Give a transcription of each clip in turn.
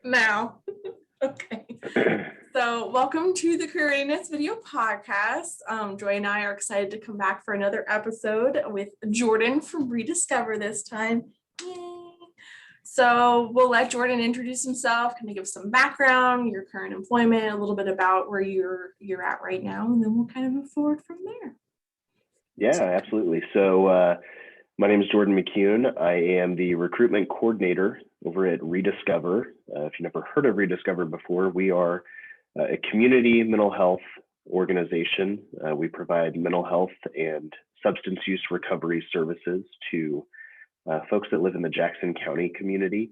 Now. Okay. So welcome to the Career Readiness video podcast. Joy and I are excited to come back for another episode with Jordan from ReDiscover this time. Yay. So we'll let Jordan introduce himself, kind of give some background, your current employment, a little bit about where you're at right now, and then we'll kind of move forward from there. Yeah, absolutely. So my name is Jordan McCune. I am the Recruitment Coordinator over at ReDiscover. If you've never heard of ReDiscover before, we are a community mental health organization. We provide mental health and substance use recovery services to folks that live in the Jackson County community.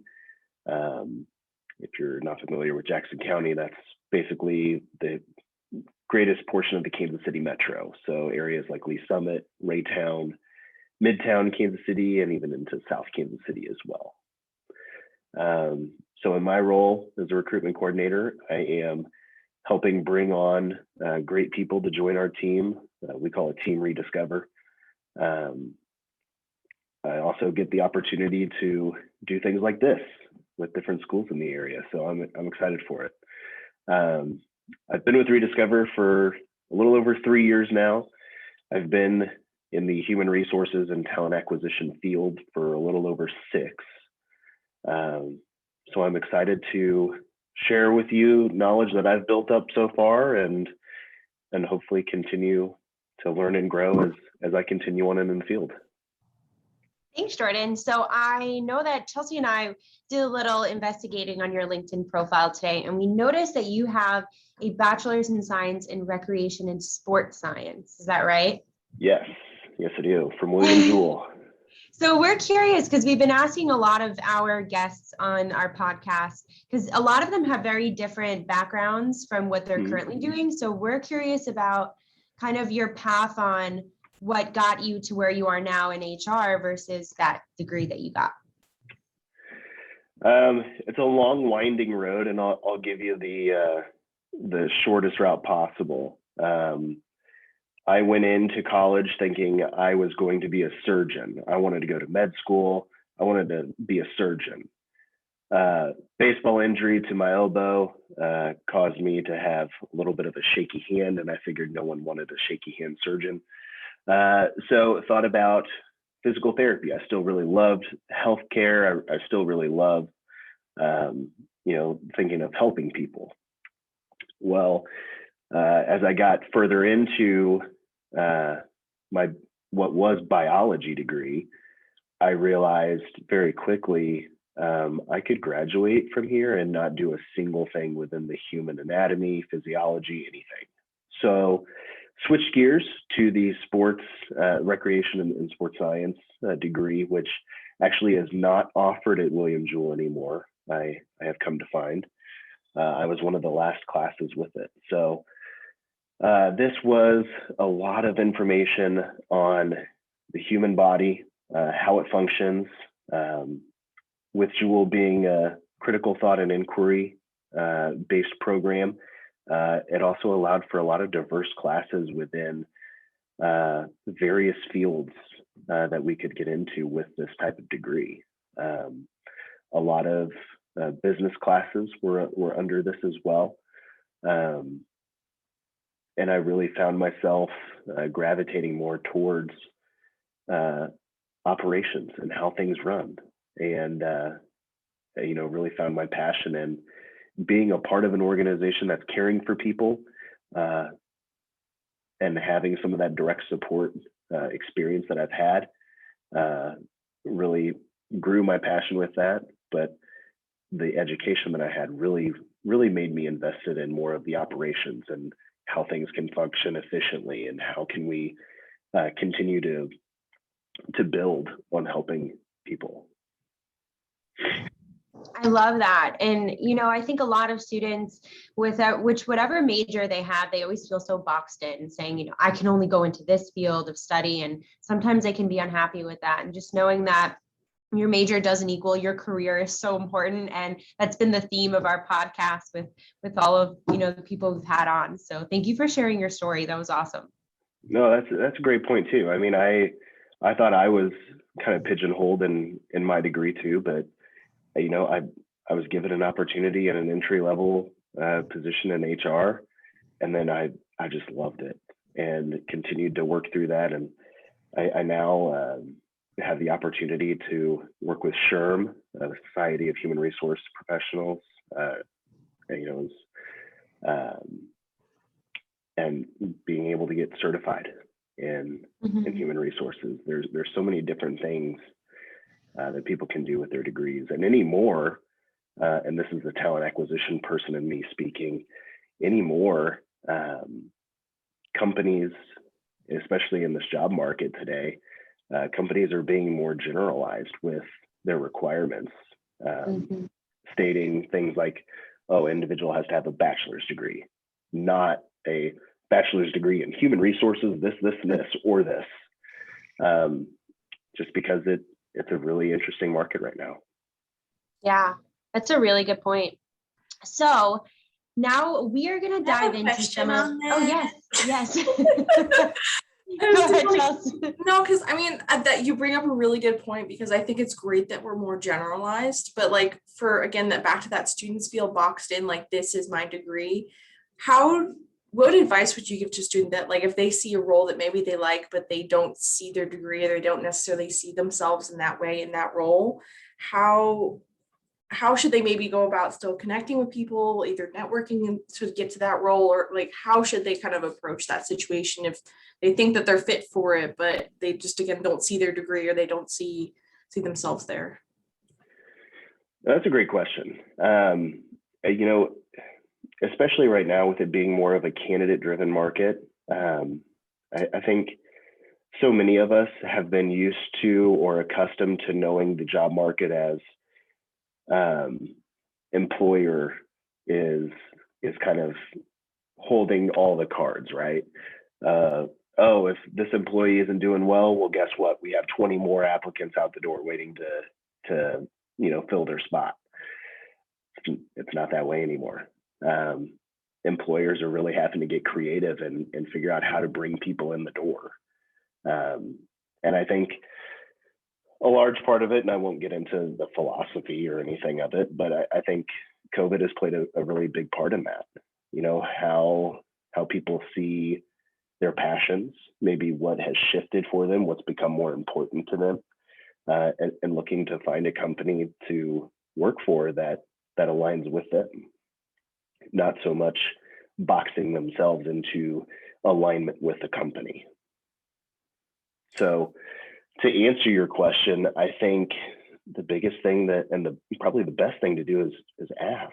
If you're not familiar with Jackson County, that's basically the greatest portion of the Kansas City metro. So areas like Lee Summit, Raytown, Midtown Kansas City, and even into South Kansas City as well. So in my role as a recruitment coordinator, I am helping bring on great people to join our team. We call it Team ReDiscover. I also get the opportunity to do things like this with different schools in the area. So I'm excited for it. I've been with ReDiscover for a little over 3 years now. I've been in the human resources and talent acquisition field for a little over 6. So I'm excited to share with you knowledge that I've built up so far and hopefully continue to learn and grow as I continue on in the field. Thanks, Jordan. So I know that Chelsea and I did a little investigating on your LinkedIn profile today, and we noticed that you have a bachelor's in science in recreation and sports science. Is that right? Yes, I do, from William Jewell. So we're curious because we've been asking a lot of our guests on our podcast because a lot of them have very different backgrounds from what they're currently doing. So we're curious about kind of your path on what got you to where you are now in HR versus that degree that you got. It's a long, winding road, and I'll give you the shortest route possible. I went into college thinking I was going to be a surgeon. I wanted to go to med school. I wanted to be a surgeon. Baseball injury to my elbow caused me to have a little bit of a shaky hand, and I figured no one wanted a shaky hand surgeon. So I thought about physical therapy. I still really loved healthcare. I still really love, thinking of helping people. Well, as I got further into what was biology degree, I realized very quickly I could graduate from here and not do a single thing within the human anatomy, physiology, anything. So switched gears to the sports, recreation and sports science degree, which actually is not offered at William Jewell anymore. I have come to find. I was one of the last classes with it. So this was a lot of information on the human body, how it functions, with Jewell being a critical thought and inquiry based program. It also allowed for a lot of diverse classes within various fields that we could get into with this type of degree. A lot of business classes were under this as well. And I really found myself gravitating more towards operations and how things run, and really found my passion in being a part of an organization that's caring for people and having some of that direct support experience that I've had really grew my passion with that. But the education that I had really made me invested in more of the operations and how things can function efficiently and how can we continue to build on helping people. I love that. And, I think a lot of students whatever major they have, they always feel so boxed in saying, I can only go into this field of study. And sometimes they can be unhappy with that. And just knowing that your major doesn't equal your career is so important. And that's been the theme of our podcast with all of, the people we've had on. So thank you for sharing your story. That was awesome. No, that's a great point too. I mean, I thought I was kind of pigeonholed in my degree too, but I I was given an opportunity at an entry level position in HR, and then I just loved it and continued to work through that. And I now have the opportunity to work with SHRM, the Society of Human Resource Professionals, and being able to get certified in human resources. There's so many different things that people can do with their degrees, and anymore, and this is the talent acquisition person in me speaking, anymore, companies, especially in this job market today, companies are being more generalized with their requirements, stating things like, oh, individual has to have a bachelor's degree, not a bachelor's degree in human resources, this, and this, or this, just because it's a really interesting market right now. Yeah, that's a really good point. So now we are going to dive into some of, oh, yes. Go ahead, Chelsea. No, because I mean, that you bring up a really good point, because I think it's great that we're more generalized, but like that back to that students feel boxed in, like, this is my degree. What advice would you give to a student that, like, if they see a role that maybe they like, but they don't see their degree, or they don't necessarily see themselves in that way, in that role, how should they maybe go about still connecting with people, either networking to get to that role, or like, how should they kind of approach that situation if they think that they're fit for it, but they just, again, don't see their degree, or they don't see themselves there? That's a great question. Especially right now with it being more of a candidate-driven market, I think so many of us have been used to or accustomed to knowing the job market as employer is kind of holding all the cards, right? Oh, if this employee isn't doing well, guess what? We have 20 more applicants out the door waiting to fill their spot. It's not that way anymore. Employers are really having to get creative and figure out how to bring people in the door. And I think a large part of it, and I won't get into the philosophy or anything of it, but I think COVID has played a really big part in that. How people see their passions, maybe what has shifted for them, what's become more important to them, and looking to find a company to work for that aligns with them. Not so much boxing themselves into alignment with the company. So to answer your question, I think the biggest thing probably the best thing to do is ask.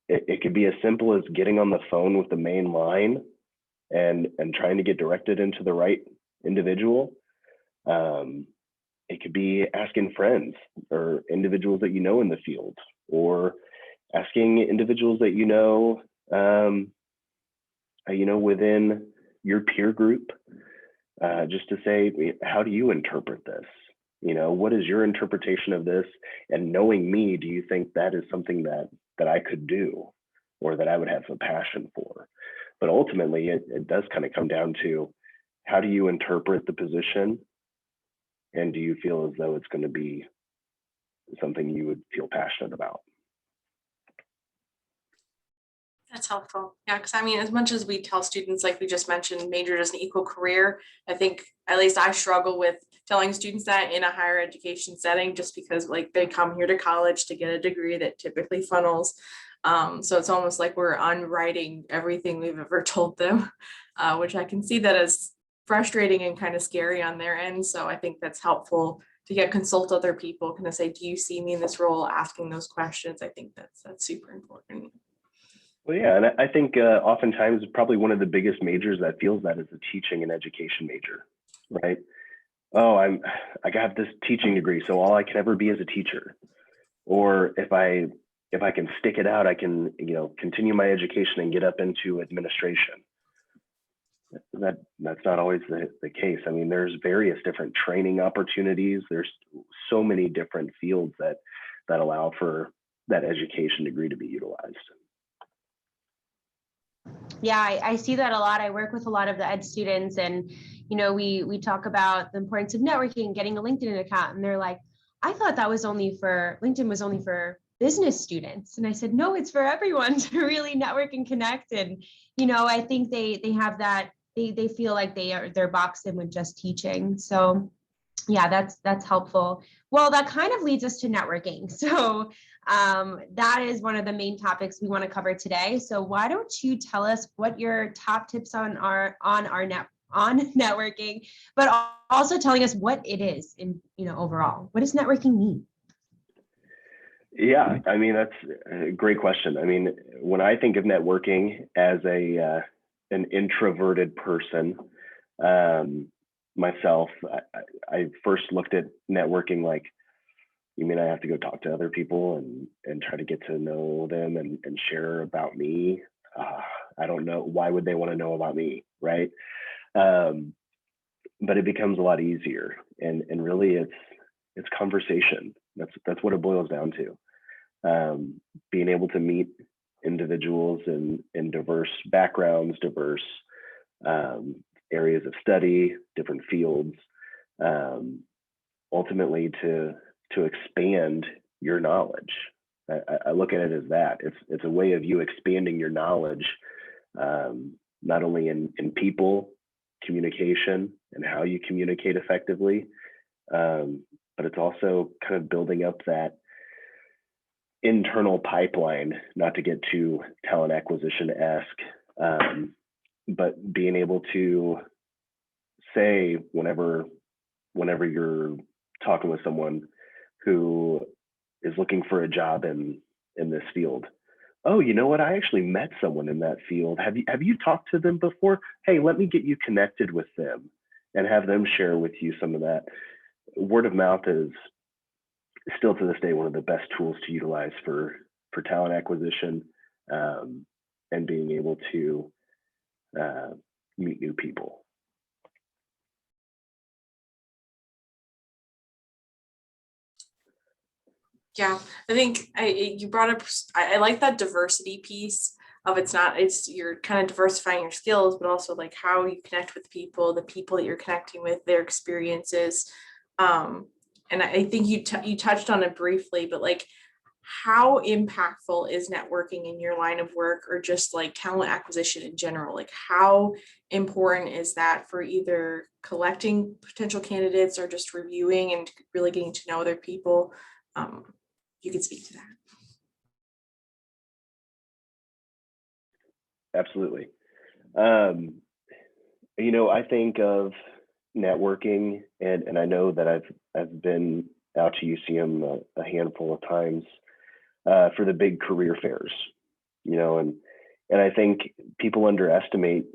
It could be as simple as getting on the phone with the main line and trying to get directed into the right individual. It could be asking friends or individuals that you know in the field, or asking individuals that within your peer group, just to say, how do you interpret this? What is your interpretation of this? And knowing me, do you think that is something that I could do, or that I would have a passion for? But ultimately, it does kind of come down to, how do you interpret the position? And do you feel as though it's going to be something you would feel passionate about? That's helpful. Yeah, because I mean, as much as we tell students, like we just mentioned, major doesn't equal career, I think at least I struggle with telling students that in a higher education setting, just because like they come here to college to get a degree that typically funnels. So it's almost like we're unwriting everything we've ever told them, which I can see that as frustrating and kind of scary on their end. So I think that's helpful to consult other people, kind of say, do you see me in this role? Asking those questions. I think that's super important. Well, yeah, and I think oftentimes probably one of the biggest majors that feels that is the teaching and education major, right? Oh, I got this teaching degree, so all I can ever be is a teacher. Or if I can stick it out, I can continue my education and get up into administration. That's not always the case. I mean, there's various different training opportunities. There's so many different fields that allow for that education degree to be utilized. Yeah, I see that a lot. I work with a lot of the ed students, and we talk about the importance of networking, getting a LinkedIn account, and they're like, I thought that was only for LinkedIn was only for business students. And I said, no, it's for everyone to really network and connect. And, I think they have that, they feel like they're boxed in with just teaching. So yeah, that's helpful. Well, that kind of leads us to networking. So that is one of the main topics we want to cover today. So why don't you tell us what your top tips on networking, but also telling us what it is in, overall. What does networking mean? Yeah, I mean, that's a great question. I mean, when I think of networking as an introverted person, myself, I first looked at networking like, you mean I have to go talk to other people and try to get to know them and share about me? I don't know. Why would they want to know about me, right? But it becomes a lot easier, and really it's conversation. That's what it boils down to. Being able to meet individuals in diverse backgrounds, diverse areas of study, different fields, ultimately to expand your knowledge. I look at it as that. It's a way of you expanding your knowledge, not only in people, communication, and how you communicate effectively, but it's also kind of building up that internal pipeline, not to get too talent acquisition-esque, but being able to say whenever you're talking with someone who is looking for a job in this field, oh, you know what? I actually met someone in that field. Have you talked to them before? Hey, let me get you connected with them and have them share with you some of that. Word of mouth is still to this day one of the best tools to utilize for talent acquisition, and being able to meet new people. Yeah, I think you brought up, I like that diversity piece of it's you're kind of diversifying your skills, but also like how you connect with people, the people that you're connecting with, their experiences. And I think you touched on it briefly, but like how impactful is networking in your line of work, or just like talent acquisition in general? Like how important is that for either collecting potential candidates or just reviewing and really getting to know other people? You could speak to that. Absolutely. I think of networking, and I know that I've been out to UCM a handful of times for the big career fairs, and I think people underestimate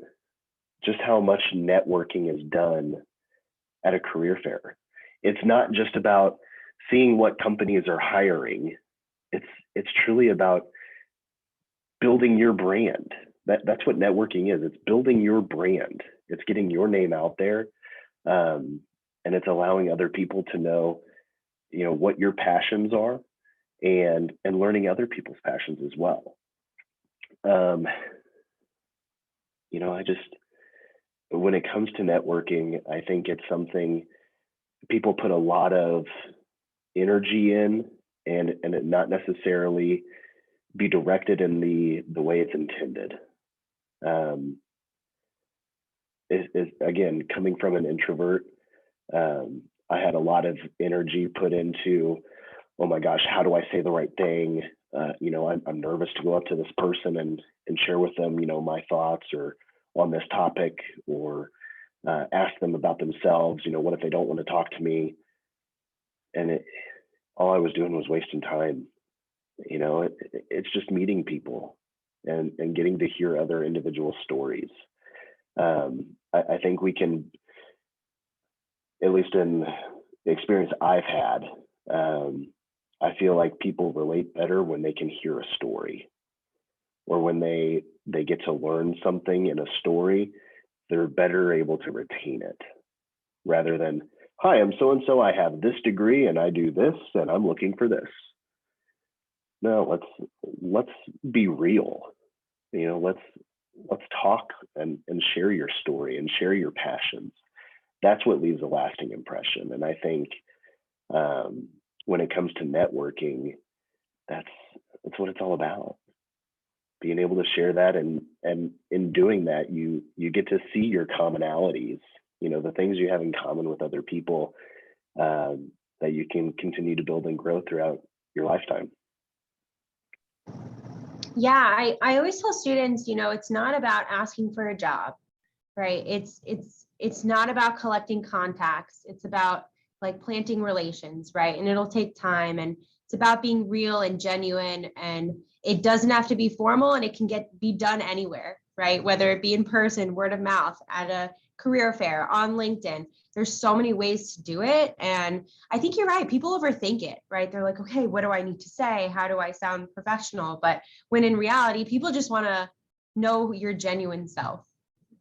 just how much networking is done at a career fair. It's not just about seeing what companies are hiring. It's truly about building your brand. That's what networking is. It's building your brand. It's getting your name out there, and it's allowing other people to know, what your passions are, and learning other people's passions as well. When it comes to networking, I think it's something people put a lot of energy in, and it not necessarily be directed in the way it's intended. Again, coming from an introvert, I had a lot of energy put into, oh my gosh, how do I say the right thing? I'm nervous to go up to this person and share with them, my thoughts or on this topic, or ask them about themselves. What if they don't want to talk to me? And all I was doing was wasting time. It's just meeting people and getting to hear other individual stories. I think we can, at least in the experience I've had, I feel like people relate better when they can hear a story, or when they get to learn something in a story, they're better able to retain it, rather than, hi, I'm so-and-so, I have this degree and I do this and I'm looking for this. No, let's be real. Let's talk and share your story and share your passions. That's what leaves a lasting impression. And I think when it comes to networking, that's what it's all about. Being able to share that, and in doing that, you get to see your commonalities, the things you have in common with other people, that you can continue to build and grow throughout your lifetime. Yeah, I always tell students, it's not about asking for a job, right? It's not about collecting contacts. It's about like planting relations, right? And it'll take time, and it's about being real and genuine, and it doesn't have to be formal, and it can be done anywhere, right? Whether it be in person, word of mouth, at a career fair, on LinkedIn. There's so many ways to do it. And I think you're right. People overthink it, right? They're like, okay, what do I need to say? How do I sound professional? But when in reality, people just want to know your genuine self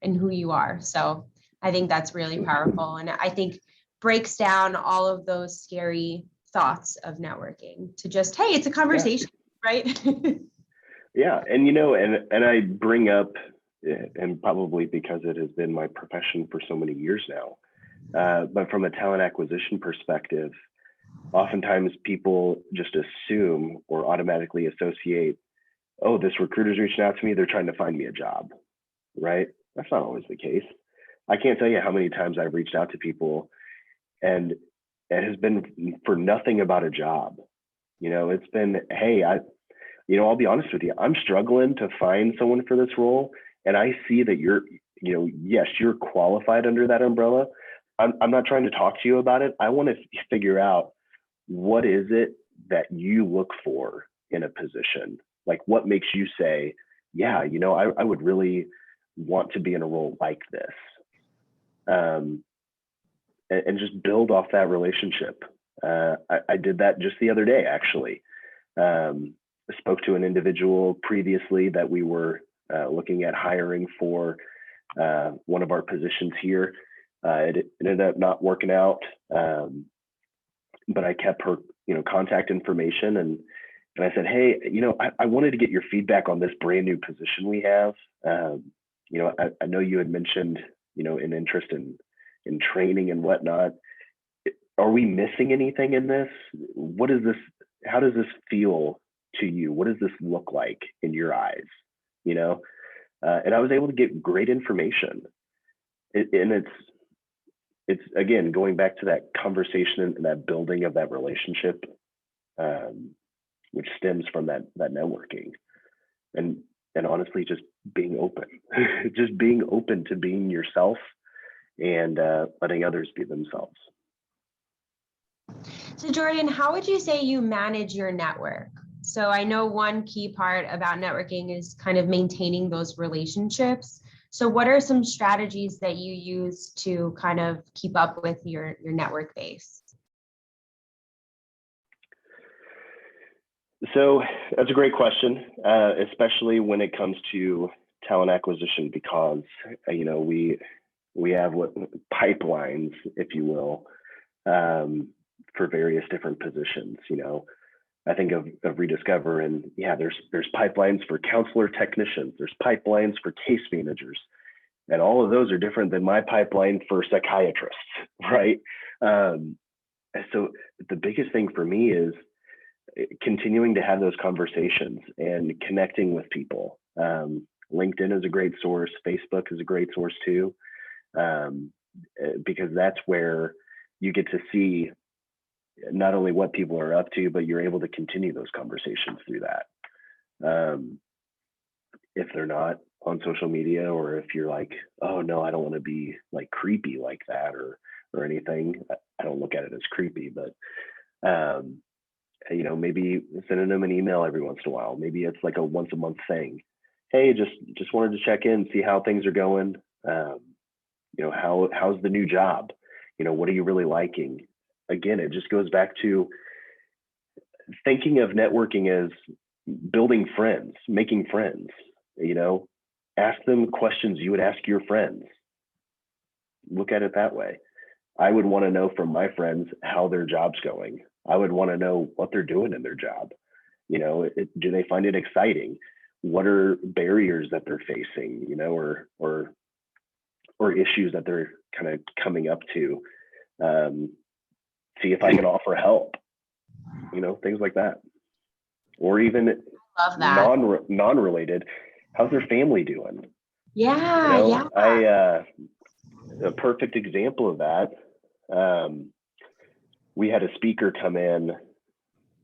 and who you are. So I think that's really powerful. And I think breaks down all of those scary thoughts of networking to just, hey, it's a conversation, right? Yeah. And, and I bring up, and probably because it has been my profession for so many years now, but from a talent acquisition perspective, oftentimes people just assume or automatically associate, oh, this recruiter's reaching out to me, they're trying to find me a job, right? That's not always the case. I can't tell you how many times I've reached out to people and it has been for nothing about a job. It's been, hey, I'll be honest with you, I'm struggling to find someone for this role. And I see that you're, yes, you're qualified under that umbrella. I'm not trying to talk to you about it. I want to figure out, what is it that you look for in a position? Like, what makes you say, yeah, I would really want to be in a role like this. And just build off that relationship. I did that just the other day, actually. I spoke to an individual previously that we were looking at hiring for one of our positions here. It ended up not working out, but I kept her, contact information, and I said, hey, I wanted to get your feedback on this brand new position we have. I know you had mentioned, an interest in training and whatnot. Are we missing anything in this? What is this? How does this feel to you? What does this look like in your eyes? And I was able to get great information. And it's again, going back to that conversation and that building of that relationship, which stems from that networking, and honestly, just being open, just being open to being yourself, and letting others be themselves. So Jordan, how would you say you manage your network? So I know one key part about networking is kind of maintaining those relationships. So what are some strategies that you use to kind of keep up with your network base? So that's a great question, especially when it comes to talent acquisition, because, we have what pipelines, if you will, for various different positions. I think of ReDiscover, and there's pipelines for counselor technicians, there's pipelines for case managers, and all of those are different than my pipeline for psychiatrists, right? So the biggest thing for me is continuing to have those conversations and connecting with people. LinkedIn is a great source. Facebook is a great source too, because that's where you get to see not only what people are up to, but you're able to continue those conversations through that. If they're not on social media, or if you're like, oh no, I don't want to be like creepy like that or anything. I don't look at it as creepy, but maybe sending them an email every once in a while. Maybe it's like a once a month thing. Hey, just wanted to check in, see how things are going. How's the new job? What are you really liking? Again, it just goes back to thinking of networking as building friends, making friends. Ask them questions you would ask your friends. Look at it that way. I would want to know from my friends how their job's going. I would want to know what they're doing in their job. Do they find it exciting? What are barriers that they're facing? Or issues that they're kind of coming up to. See if I can offer help. things like that. Or even Love that. non-related, how's their family doing? Yeah. A perfect example of that, we had a speaker come in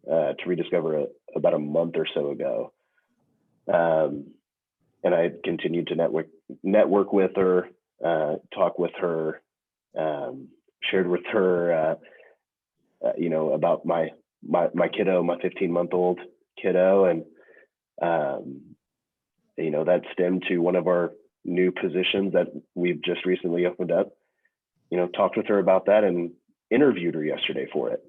to ReDiscover about a month or so ago, and I continued to network with her, talk with her, shared with her about my kiddo, my 15-month-old kiddo, and that stemmed to one of our new positions that we've just recently opened up. Talked with her about that and interviewed her yesterday for it.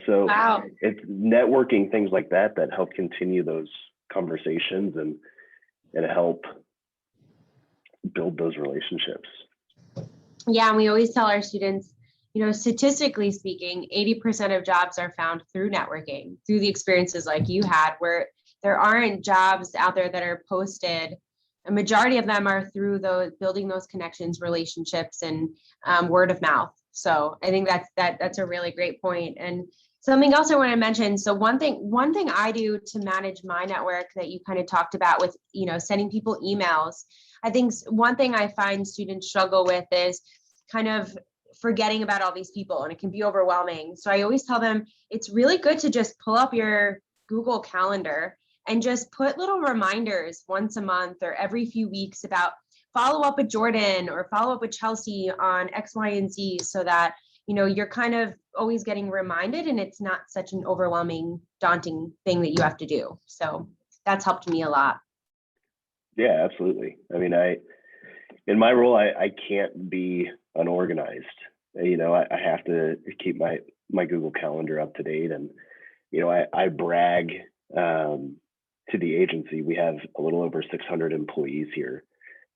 So Wow. it's networking, things like that help continue those conversations and help build those relationships. Yeah, and we always tell our students, statistically speaking, 80% of jobs are found through networking, through the experiences like you had, where there aren't jobs out there that are posted. A majority of them are through building those connections, relationships, and word of mouth. So I think that's a really great point. And something else I want to mention. So one thing I do to manage my network that you kind of talked about with, sending people emails. I think one thing I find students struggle with is kind of forgetting about all these people, and it can be overwhelming. So I always tell them it's really good to just pull up your Google Calendar and just put little reminders once a month or every few weeks about follow up with Jordan or follow up with Chelsea on X, Y, and Z, so that you're kind of always getting reminded and it's not such an overwhelming, daunting thing that you have to do. So that's helped me a lot. Yeah, absolutely. I mean, in my role, I can't be unorganized. I have to keep my Google Calendar up to date, and I brag to the agency. We have a little over 600 employees here,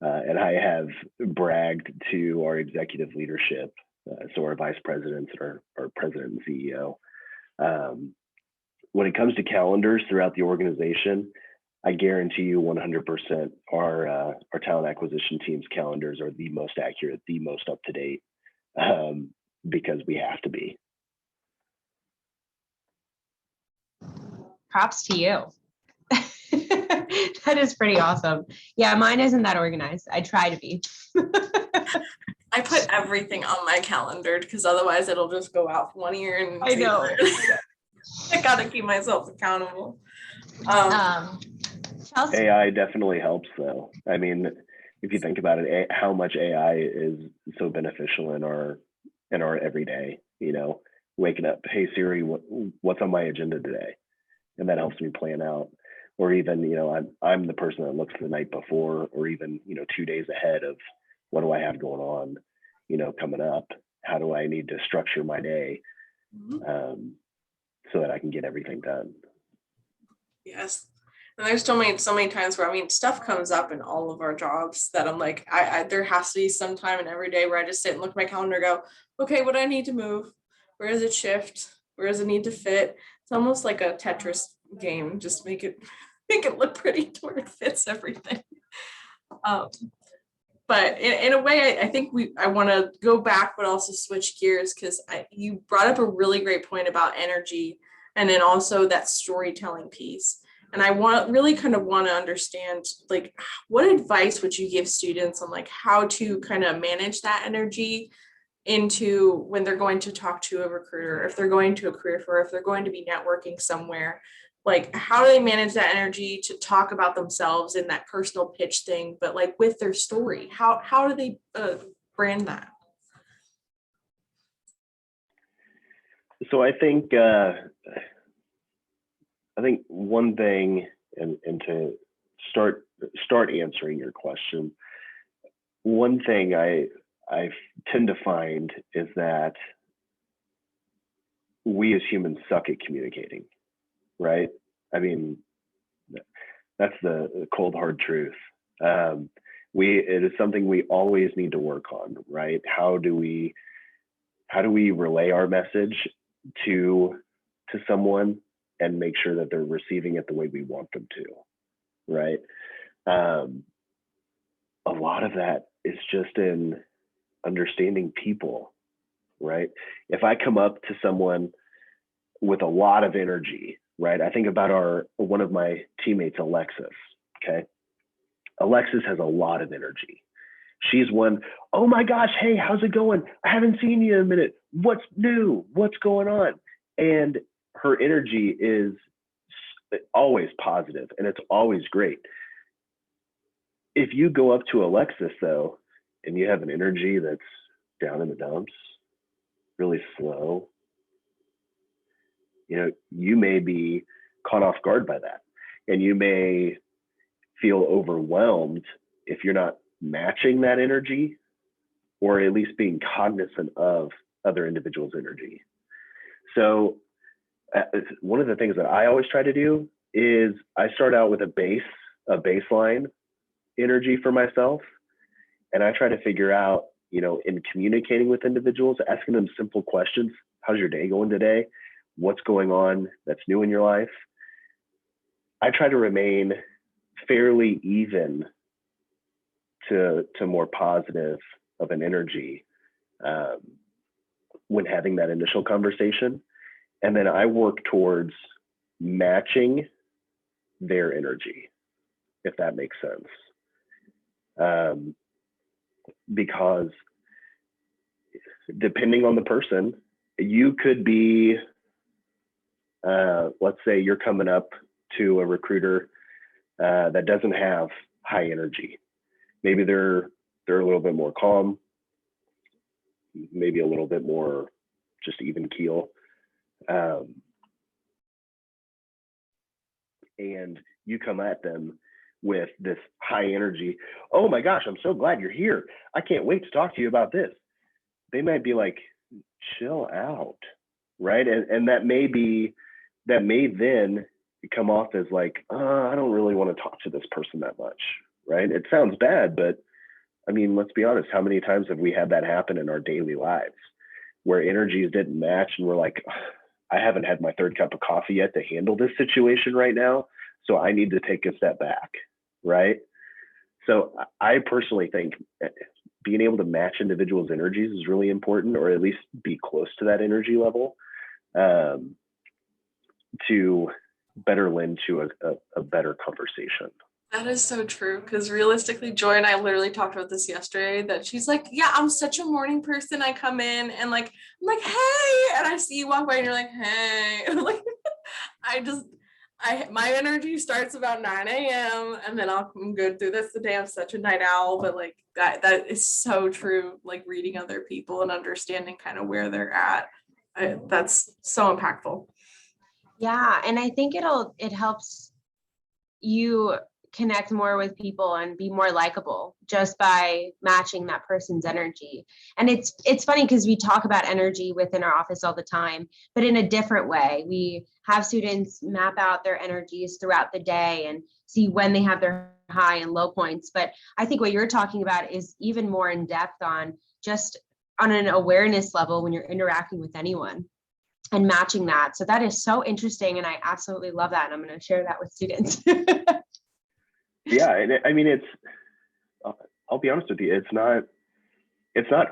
and I have bragged to our executive leadership, so our vice presidents and our president and CEO. When it comes to calendars throughout the organization, I guarantee you 100% our talent acquisition team's calendars are the most accurate, the most up to date, because we have to be. Props to you. That is pretty awesome. Yeah, mine isn't that organized. I try to be. I put everything on my calendar because otherwise it'll just go out one ear and I know. I gotta keep myself accountable. Chelsea. AI definitely helps, though. I mean, if you think about it, how much AI is so beneficial in our everyday. Waking up, hey Siri, what's on my agenda today, and that helps me plan out. Or even, I'm the person that looks the night before, or even 2 days ahead of what do I have going on, coming up. How do I need to structure my day, so that I can get everything done. Yes. And there's so many times where, stuff comes up in all of our jobs that I'm like, there has to be some time in every day where I just sit and look at my calendar and go, okay, what do I need to move? Where does it shift? Where does it need to fit? It's almost like a Tetris game. Just make it look pretty to where it fits everything. But in a way, I think I want to go back, but also switch gears, because you brought up a really great point about energy, and then also that storytelling piece. And I really kind of want to understand, like, what advice would you give students on like how to kind of manage that energy into when they're going to talk to a recruiter, if they're going to a career fair, if they're going to be networking somewhere, like how do they manage that energy to talk about themselves in that personal pitch thing, but like with their story, how do they brand that? So I think one thing, and to start answering your question, one thing I tend to find is that we as humans suck at communicating, right? I mean, that's the cold hard truth. It is something we always need to work on, right? How do we relay our message to someone and make sure that they're receiving it the way we want them to, right? A lot of that is just in understanding people, right? If I come up to someone with a lot of energy, right? I think about one of my teammates, Alexis. Okay. Alexis has a lot of energy. She's one, oh my gosh, hey, how's it going? I haven't seen you in a minute. What's new? What's going on? And her energy is always positive and it's always great. If you go up to Alexis though, and you have an energy that's down in the dumps, really slow, you may be caught off guard by that. And you may feel overwhelmed if you're not matching that energy, or at least being cognizant of other individuals' energy. So one of the things that I always try to do is I start out with a baseline energy for myself. And I try to figure out, in communicating with individuals, asking them simple questions. How's your day going today? What's going on that's new in your life? I try to remain fairly even to more positive of an energy when having that initial conversation. And then I work towards matching their energy, if that makes sense. Because depending on the person, you could be, let's say you're coming up to a recruiter that doesn't have high energy. Maybe they're a little bit more calm, maybe a little bit more just even keel. And you come at them with this high energy. Oh my gosh, I'm so glad you're here. I can't wait to talk to you about this. They might be like, chill out, right? And that may then come off as like, I don't really want to talk to this person that much, right? It sounds bad, but I mean, let's be honest. How many times have we had that happen in our daily lives where energies didn't match and we're like, I haven't had my third cup of coffee yet to handle this situation right now, so I need to take a step back, right? So I personally think being able to match individuals' energies is really important, or at least be close to that energy level, to better lend to a better conversation. That is so true, because realistically, Joy and I literally talked about this yesterday, that she's like, yeah, I'm such a morning person. I come in and I'm like, hey, and I see you walk by and you're like, hey, and I'm like, my energy starts about 9 a.m. and then I'm good through this. The day I'm such a night owl, but like that is so true. Like reading other people and understanding kind of where they're at. That's so impactful. Yeah. And I think it helps you connect more with people and be more likable just by matching that person's energy. And it's funny because we talk about energy within our office all the time, but in a different way. We have students map out their energies throughout the day and see when they have their high and low points. But I think what you're talking about is even more in depth on just on an awareness level when you're interacting with anyone and matching that. So that is so interesting. And I absolutely love that. And I'm going to share that with students. Yeah, I mean, I'll be honest with you, it's not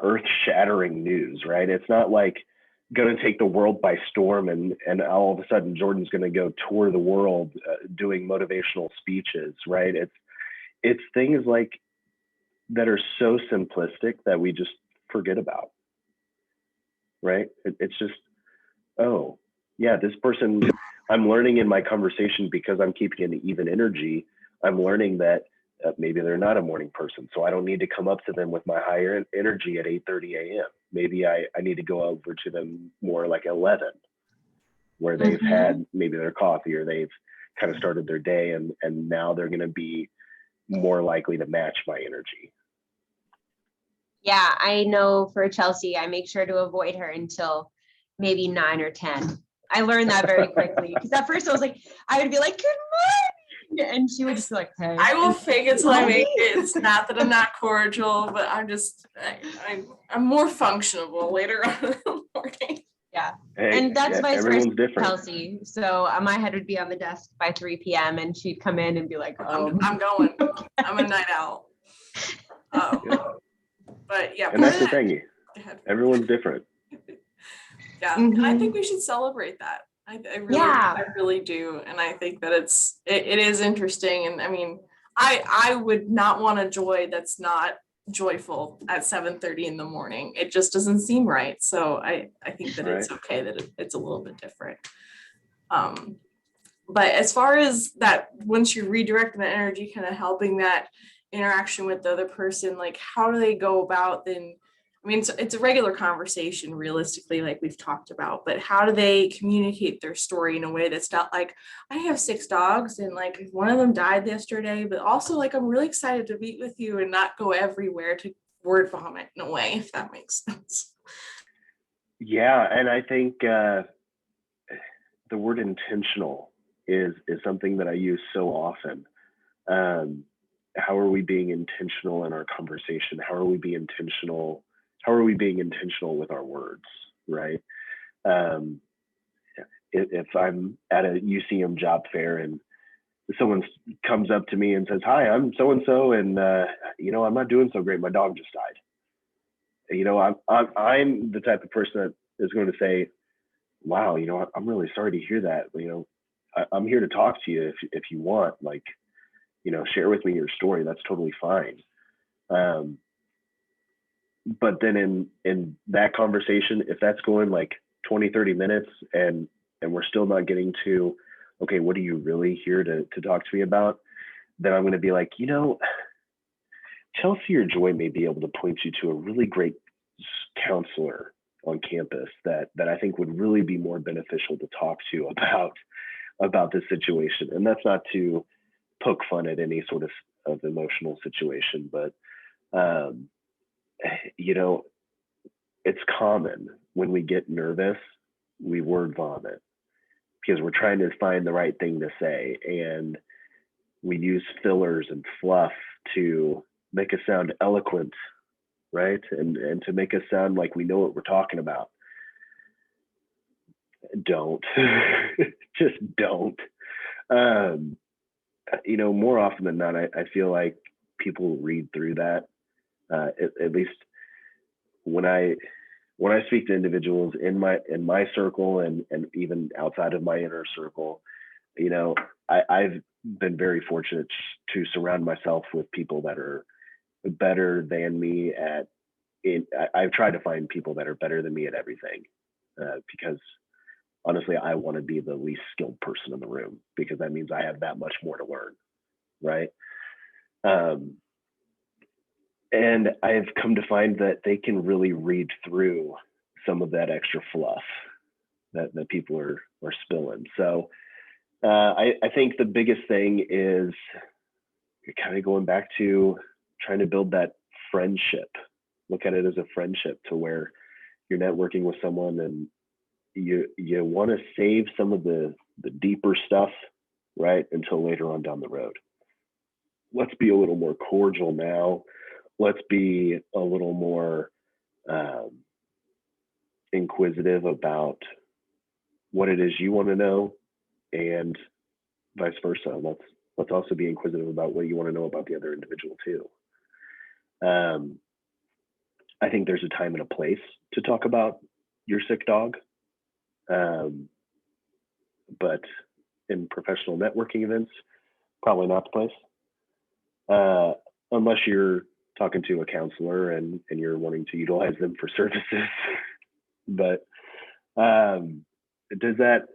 earth-shattering news, right? It's not like going to take the world by storm and all of a sudden Jordan's going to go tour the world doing motivational speeches, right? It's things like that are so simplistic that we just forget about, right? It's just, oh yeah, this person, I'm learning in my conversation because I'm keeping an even energy. I'm learning that maybe they're not a morning person, so I don't need to come up to them with my higher energy at 8:30 a.m. Maybe I need to go over to them more like 11, where they've had maybe their coffee or they've kind of started their day, and now they're going to be more likely to match my energy. Yeah, I know for Chelsea, I make sure to avoid her until maybe 9 or 10. I learned that very quickly because at first I would be like, good morning. And she would just be like, hey. I will fake it till I make it. It's not that I'm not cordial, but I'm more functional later on in the morning. Yeah. Hey, and that's vice versa, different. Chelsea. So my head would be on the desk by 3 p.m. and she'd come in and be like, oh, I'm going. I'm a night owl. But yeah. And that's the thing. Everyone's different. Yeah. And I think we should celebrate that. I really do. And I think that it is interesting. And I mean, I would not want a joy that's not joyful at 7:30 in the morning. It just doesn't seem right. So I think that it's okay that it's a little bit different. But as far as that, once you redirect the energy, kind of helping that interaction with the other person, like how do they go about then? I mean, it's a regular conversation realistically, like we've talked about, but how do they communicate their story in a way that's not like, I have 6 dogs and like one of them died yesterday, but also like, I'm really excited to meet with you, and not go everywhere to word vomit in a way, if that makes sense. Yeah. And I think the word intentional is something that I use so often. How are we being intentional in our conversation? How are we being intentional with our words, right? If I'm at a UCM job fair and someone comes up to me and says, "Hi, I'm so-and-so, and I'm not doing so great. My dog just died." I'm the type of person that is going to say, "Wow, I'm really sorry to hear that. I'm here to talk to you if you want, like, share with me your story. That's totally fine." But then in that conversation, if that's going like 20, 30 minutes and we're still not getting to, okay, what are you really here to talk to me about? Then I'm going to be like, Chelsea or Joy may be able to point you to a really great counselor on campus that I think would really be more beneficial to talk to about this situation. And that's not to poke fun at any sort of emotional situation, but it's common when we get nervous, we word vomit because we're trying to find the right thing to say, and we use fillers and fluff to make us sound eloquent, right? And to make us sound like we know what we're talking about. Don't. Just don't. More often than not, I feel like people read through that. At least when I speak to individuals in my circle and even outside of my inner circle, I've been very fortunate to surround myself with people that are better than me I've tried to find people that are better than me at everything, because honestly, I want to be the least skilled person in the room, because that means I have that much more to learn, right? And I've come to find that they can really read through some of that extra fluff that people are spilling. So I think the biggest thing is kind of going back to trying to build that friendship. Look at it as a friendship, to where you're networking with someone and you want to save some of the deeper stuff, right, until later on down the road. Let's be a little more cordial now. Let's be a little more inquisitive about what it is you want to know, and vice versa. Let's also be inquisitive about what you want to know about the other individual too. I think there's a time and a place to talk about your sick dog, but in professional networking events, probably not the place, unless you're talking to a counselor and you're wanting to utilize them for services. But does that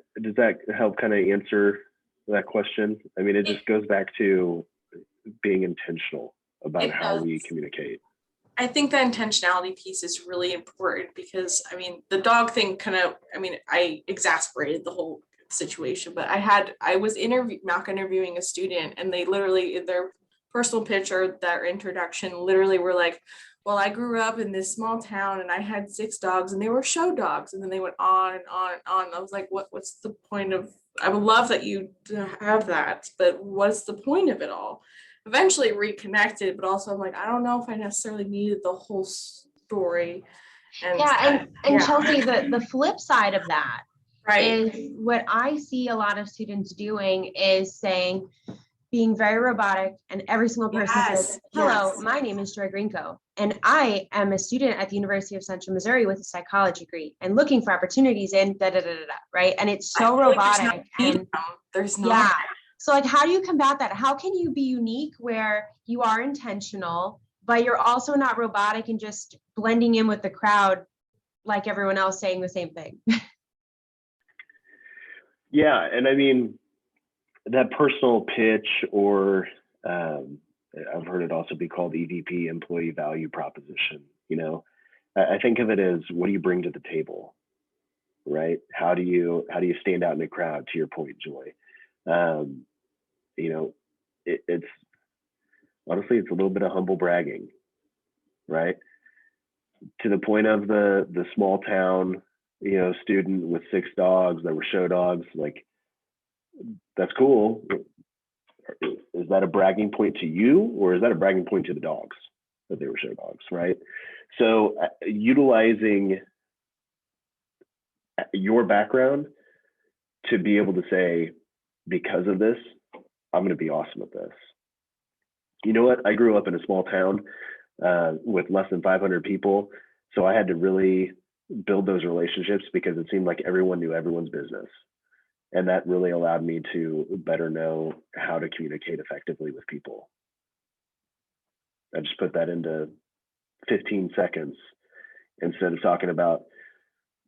help kind of answer that question? I mean, it just goes back to being intentional about how we communicate. I think the intentionality piece is really important, because I mean, the dog thing I exasperated the whole situation, but I was mock interviewing a student, and they literally, in their personal pitch or their introduction, literally were like, well, I grew up in this small town and I had 6 dogs and they were show dogs. And then they went on and on and on. I was like, what's the point of, I would love that you have that, but what's the point of it all? Eventually reconnected, but also I'm like, I don't know if I necessarily needed the whole story. And Chelsea, the flip side of that right. is what I see a lot of students doing is saying, being very robotic, and every single person says, hello, yes. my name is Joy Greenco, and I am a student at the University of Central Missouri with a psychology degree and looking for opportunities in da da da da da, right? And it's I so feel like there's robotic. no And there's not. yeah. So like, how do you combat that? How can you be unique where you are intentional, but you're also not robotic and just blending in with the crowd like everyone else saying the same thing? Yeah, and I mean, that personal pitch, or I've heard it also be called EVP, employee value proposition. I think of it as, what do you bring to the table, right? How do you stand out in a crowd? To your point, Joy, it's honestly, it's a little bit of humble bragging, right? To the point of the small town, student with 6 dogs that were show dogs. Like, that's cool. Is that a bragging point to you, or is that a bragging point to the dogs that they were show dogs, right? So utilizing your background to be able to say, because of this, I'm going to be awesome at this. You know what? I grew up in a small town with less than 500 people. So I had to really build those relationships, because it seemed like everyone knew everyone's business. And that really allowed me to better know how to communicate effectively with people. I just put that into 15 seconds instead of talking about,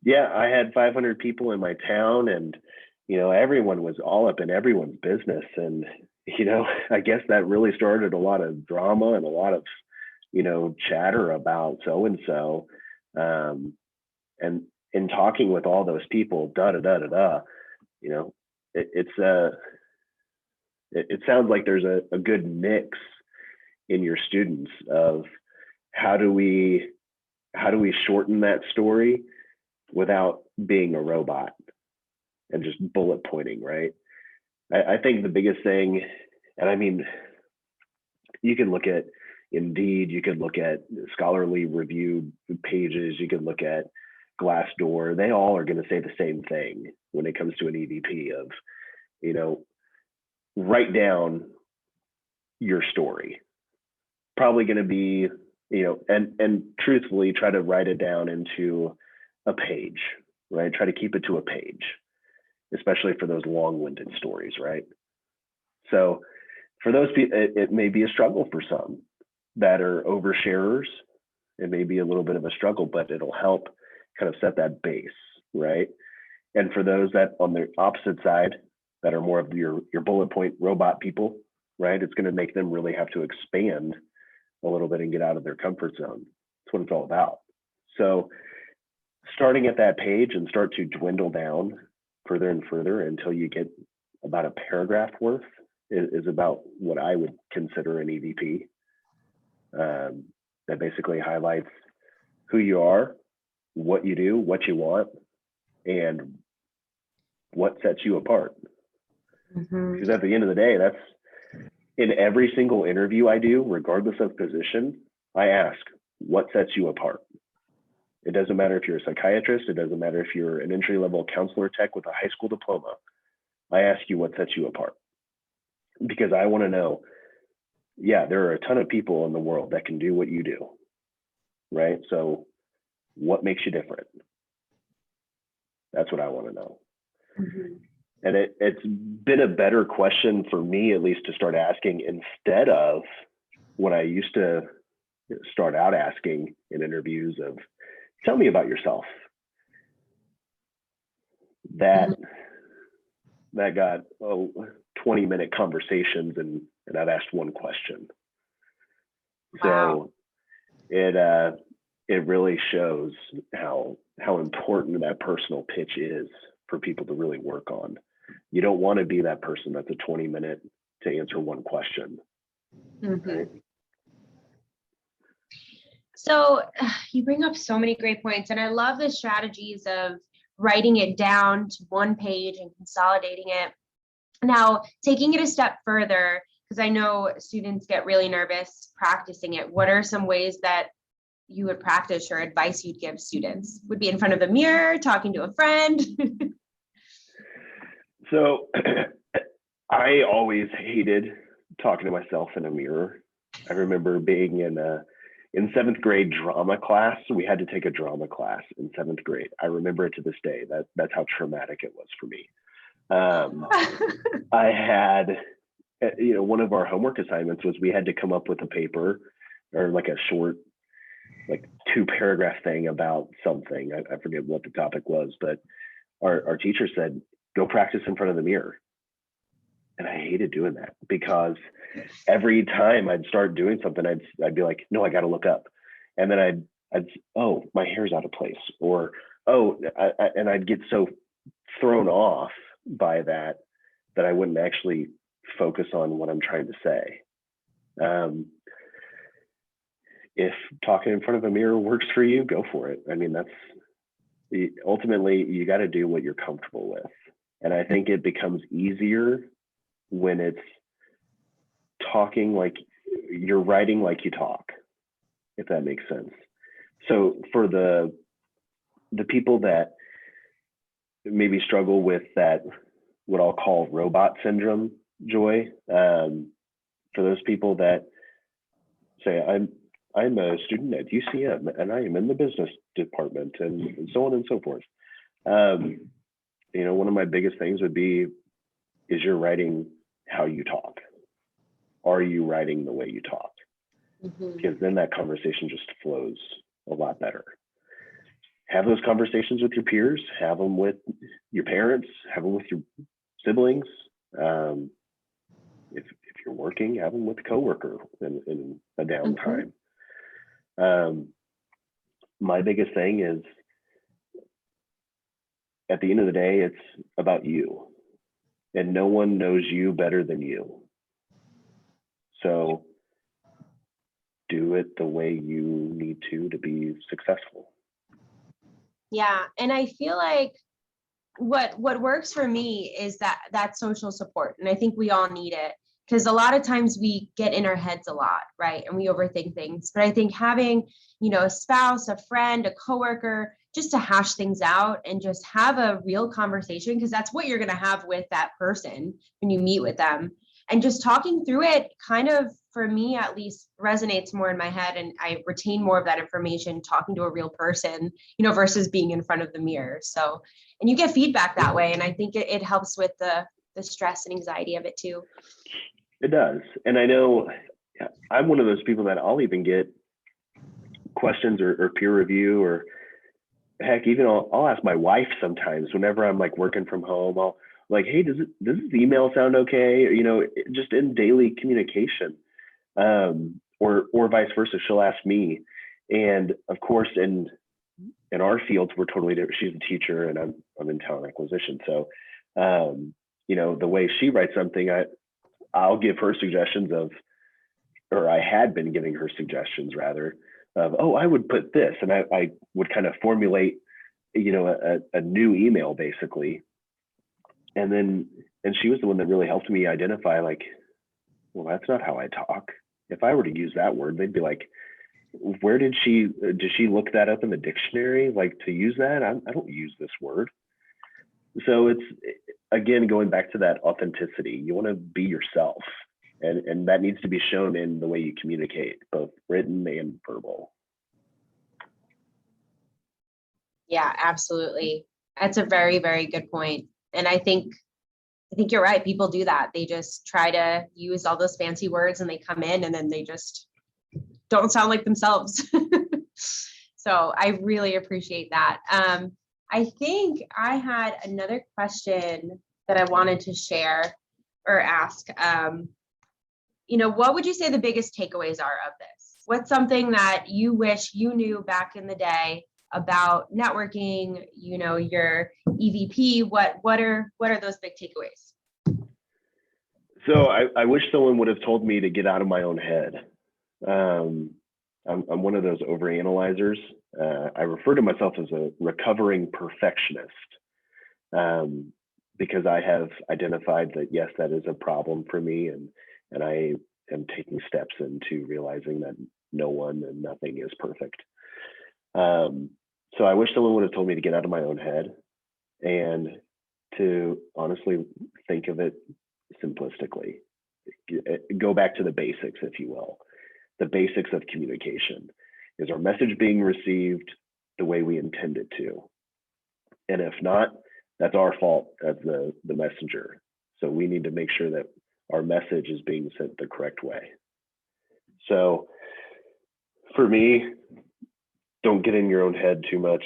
yeah, I had 500 people in my town, and, everyone was all up in everyone's business. And, I guess that really started a lot of drama and a lot of, chatter about so-and-so. And in talking with all those people, it sounds like there's a good mix in your students of how do we shorten that story without being a robot and just bullet pointing, right? I think the biggest thing, and I mean, you can look at Indeed, you could look at scholarly review pages, you could look at Glassdoor. They all are going to say the same thing when it comes to an EVP of, write down your story. Probably going to be, and truthfully try to write it down into a page, right? Try to keep it to a page, especially for those long-winded stories, right? So for those people, it may be a struggle for some that are oversharers. It may be a little bit of a struggle, but it'll help kind of set that base, right? And for those that on the opposite side, that are more of your bullet point robot people, right? It's going to make them really have to expand a little bit and get out of their comfort zone. That's what it's all about. So starting at that page and start to dwindle down further and further until you get about a paragraph worth is about what I would consider an EVP. That basically highlights who you are, what you do, what you want, and what sets you apart. Mm-hmm. Because at the end of the day, that's in every single interview I do, regardless of position, I ask, what sets you apart? It doesn't matter if you're a psychiatrist. It doesn't matter if you're an entry-level counselor tech with a high school diploma. I ask you what sets you apart, because I want to know, yeah, there are a ton of people in the world that can do what you do, right? So what makes you different? That's what I want to know. Mm-hmm. And it's been a better question for me, at least, to start asking, instead of what I used to start out asking in interviews of, tell me about yourself. That got 20-minute conversations, and I've asked one question. Wow. So it really shows how important that personal pitch is for people to really work on. You don't want to be that person that's a 20-minute to answer one question. Mm-hmm. Right? So you bring up so many great points, and I love the strategies of writing it down to one page and consolidating it. Now, taking it a step further, because I know students get really nervous practicing it, what are some ways that you would practice or advice you'd give students? Would be in front of a mirror, talking to a friend? So I always hated talking to myself in a mirror. I remember being in seventh grade drama class. We had to take a drama class in seventh grade. I remember it to this day. That's how traumatic it was for me. I had, one of our homework assignments was we had to come up with a paper or like a short, like 2-paragraph thing about something. I forget what the topic was, but our teacher said, go practice in front of the mirror. And I hated doing that because every time I'd start doing something, I'd be like, no, I got to look up. And then I'd, oh, my hair's out of place, or, and I'd get so thrown off by that I wouldn't actually focus on what I'm trying to say. If talking in front of a mirror works for you, go for it. I mean, ultimately you got to do what you're comfortable with. And I think it becomes easier when it's talking like you're writing like you talk, if that makes sense. So for the people that maybe struggle with that, what I'll call robot syndrome, Joy, for those people that say, I'm a student at UCM and I am in the business department and so on and so forth. One of my biggest things would be, is you're writing how you talk? Are you writing the way you talk? Mm-hmm. Because then that conversation just flows a lot better. Have those conversations with your peers, have them with your parents, have them with your siblings. If you're working, have them with a coworker in a downtime. Mm-hmm. My biggest thing is, at the end of the day, it's about you. And no one knows you better than you. So do it the way you need to be successful. Yeah. And I feel like what works for me is that social support. And I think we all need it, because a lot of times we get in our heads a lot, right? And we overthink things. But I think having, a spouse, a friend, a coworker, just to hash things out and just have a real conversation, because that's what you're going to have with that person when you meet with them. And just talking through it kind of, for me at least, resonates more in my head, and I retain more of that information talking to a real person, versus being in front of the mirror. So, and you get feedback that way. And I think it helps with the stress and anxiety of it too. It does. And I know I'm one of those people that I'll even get questions or peer review, or heck, even I'll ask my wife sometimes whenever I'm like working from home. I'll like, hey, does this email sound okay? Or, just in daily communication, or vice versa. She'll ask me, and of course, in our fields, we're totally different. She's a teacher, and I'm in talent acquisition. So, the way she writes something, I'll give her suggestions or I had been giving her suggestions rather of, I would put this, and I would kind of formulate, a new email basically. And she was the one that really helped me identify, like, well, that's not how I talk. If I were to use that word, they'd be like, where did she look that up in the dictionary? Like, to use that? I don't use this word. So it's, again, going back to that authenticity. You want to be yourself, and that needs to be shown in the way you communicate, both written and verbal. Yeah, absolutely. That's a very, very good point. And I think you're right. People do that. They just try to use all those fancy words, and they come in and then they just don't sound like themselves. So I really appreciate that. I think I had another question that I wanted to share or ask. What would you say the biggest takeaways are of this? What's something that you wish you knew back in the day about networking, your EVP? What are those big takeaways? So I wish someone would have told me to get out of my own head. I'm one of those overanalyzers. I refer to myself as a recovering perfectionist, because I have identified that, yes, that is a problem for me, and I am taking steps into realizing that no one and nothing is perfect. So I wish someone would have told me to get out of my own head and to honestly think of it simplistically. go back to the basics, if you will. The basics of communication. Is our message being received the way we intend it to? And if not, that's our fault as the messenger. So we need to make sure that our message is being sent the correct way. So for me, don't get in your own head too much.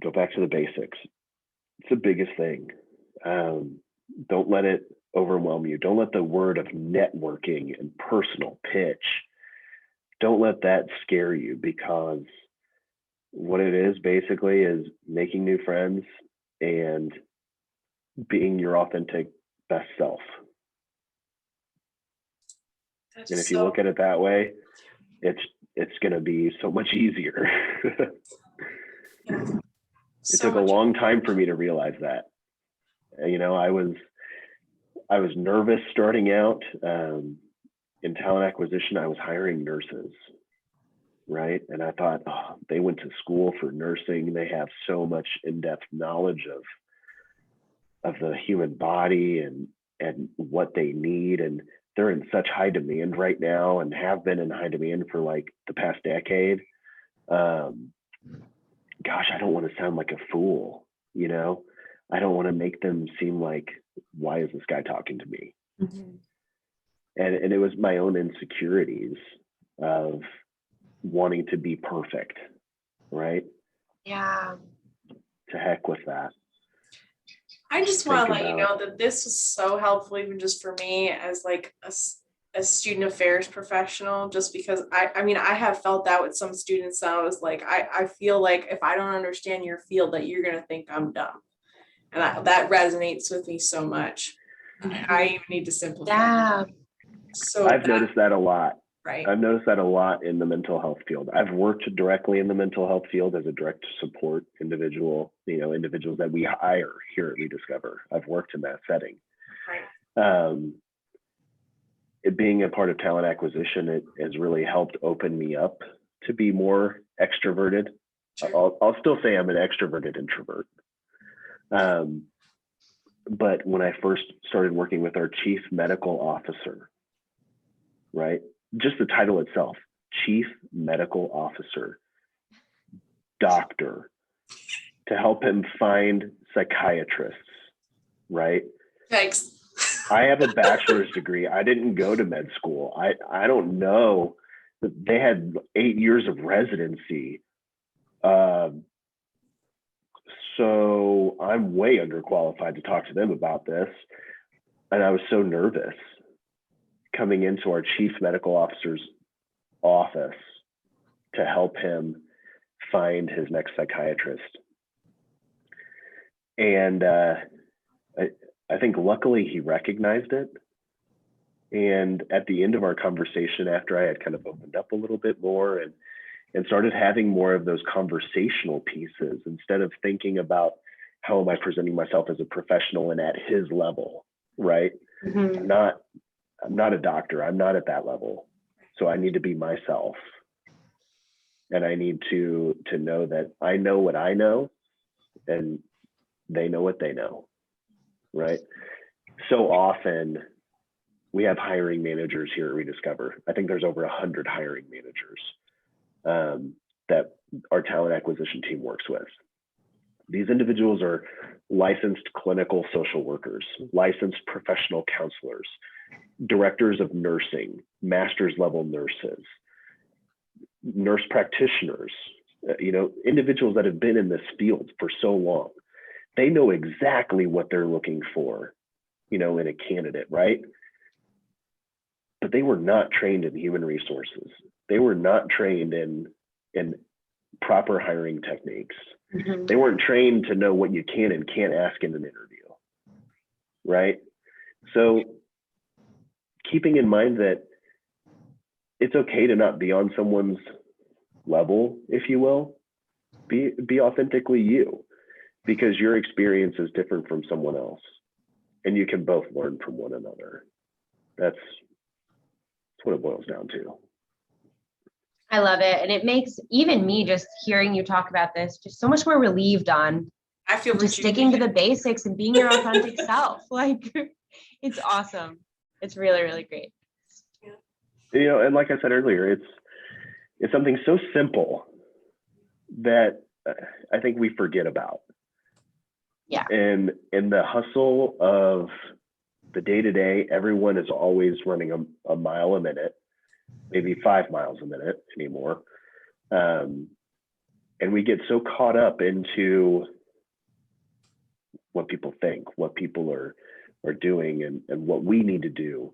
Go back to the basics. It's the biggest thing. Don't let it overwhelm you. Don't let the word of networking and personal pitch, don't let that scare you, because what it is basically is making new friends and being your authentic best self. That's And if you look at it that way, it's going to be so much easier. It took a long time for me to realize that. You know, I was nervous starting out in talent acquisition. I was hiring nurses, right? And I thought, oh, they went to school for nursing. They have so much in-depth knowledge of the human body and what they need. And they're in such high demand right now, and have been in high demand for like the past decade. Gosh, I don't want to sound like a fool, you know? I don't want to make them seem like, why is this guy talking to me? Mm-hmm. And it was my own insecurities of wanting to be perfect, right? Yeah. To heck with that. I just want to let you Think know that this was so helpful, even just for me as like a student affairs professional, just because I mean, I have felt that with some students. I was like, I feel like if I don't understand your field, that you're going to think I'm dumb. And that resonates with me so much. And I even need to simplify. Yeah. So I've noticed that a lot. Right. I've noticed that a lot in the mental health field. I've worked directly in the mental health field as a direct support individual, you know, individuals that we hire here at ReDiscover. I've worked in that setting. Right. It being a part of talent acquisition, it has really helped open me up to be more extroverted. Sure. I'll still say I'm an extroverted introvert. But when I first started working with our chief medical officer, right? Just the title itself, chief medical officer, doctor, to help him find psychiatrists, right? Thanks. I have a bachelor's degree. I didn't go to med school. I don't know. They had 8 years of residency. So I'm way underqualified to talk to them about this. And I was so nervous coming into our chief medical officer's office to help him find his next psychiatrist. And I think luckily he recognized it. And at the end of our conversation, after I had kind of opened up a little bit more and started having more of those conversational pieces, instead of thinking about how am I presenting myself as a professional and at his level, right? Mm-hmm. I'm not a doctor. I'm not at that level. So I need to be myself. And I need to know that I know what I know and they know what they know, right? So often we have hiring managers here at ReDiscover. I think there's over 100 hiring managers that our talent acquisition team works with. These individuals are licensed clinical social workers, licensed professional counselors, directors of nursing, master's level nurses, nurse practitioners, you know, individuals that have been in this field for so long. They know exactly what they're looking for, you know, in a candidate, right? But they were not trained in human resources. They were not trained in proper hiring techniques. Mm-hmm. They weren't trained to know what you can and can't ask in an interview, right? So keeping in mind that it's okay to not be on someone's level, if you will, be authentically you, because your experience is different from someone else and you can both learn from one another. That's what it boils down to. I love it. And it makes even me just hearing you talk about this just so much more relieved on I feel just sticking to the basics and being your authentic self. Like, it's awesome. It's really, really great. And like I said earlier, it's something so simple that I think we forget about. Yeah. And in the hustle of the day-to-day, everyone is always running a mile a minute, maybe 5 miles a minute anymore. And we get so caught up into what people think, what people are doing, and what we need to do,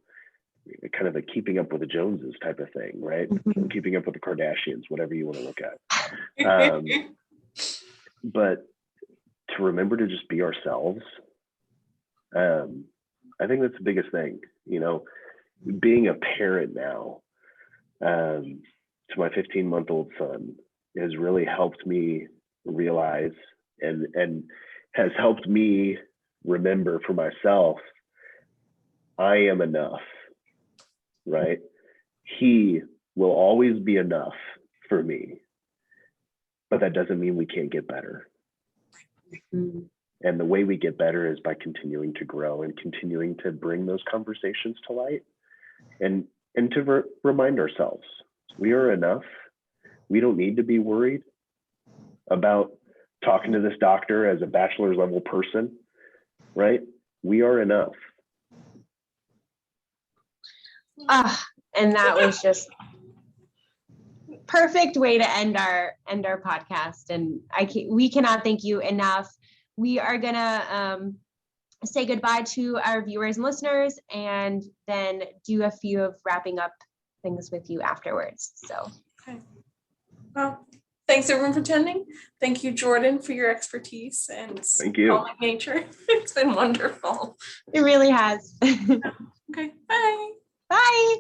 kind of a keeping up with the Joneses type of thing, right? Mm-hmm. Keeping up with the Kardashians, whatever you want to look at. But to remember to just be ourselves, I think that's the biggest thing. Being a parent now, to my 15-month-old son, has really helped me realize and has helped me remember for myself, I am enough, right? He will always be enough for me, but that doesn't mean we can't get better. Mm-hmm. And the way we get better is by continuing to grow and continuing to bring those conversations to light, and to remind ourselves, we are enough. We don't need to be worried about talking to this doctor as a bachelor's level person, right? We are enough. And that was just perfect way to end our podcast. And we cannot thank you enough. We are gonna say goodbye to our viewers and listeners, and then do a few of wrapping up things with you afterwards. So, okay. Well, thanks everyone for attending. Thank you, Jordan, for your expertise and Thank you. calming nature. It's been wonderful. it really has. Okay, bye. Bye.